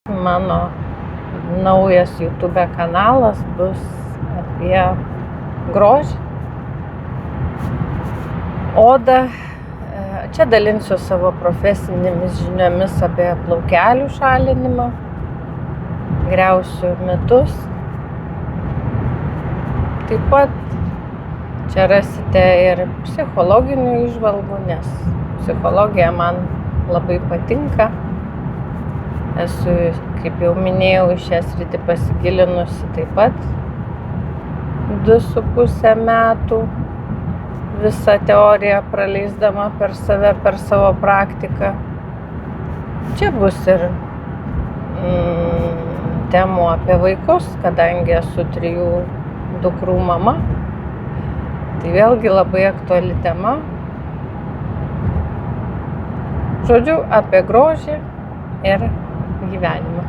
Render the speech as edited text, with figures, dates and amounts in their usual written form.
Mano naujas YouTube kanalas bus apie grožį, odą. Čia dalinsiu savo profesinėmis žiniomis apie plaukelių šalinimą, griausiu mitus. Taip pat čia rasite ir psichologinių įžvalgų, nes psichologija man labai patinka. Esu, kaip jau minėjau, į šią sritį pasigilinusi taip pat 2,5 metų. Visą teoriją praleisdama per save, per savo praktiką. Čia bus ir temų apie vaikus, kadangi esu 3 dukrų mama. Tai vėlgi labai aktuali tema. Žodžiu, apie grožį ir gyvenimą.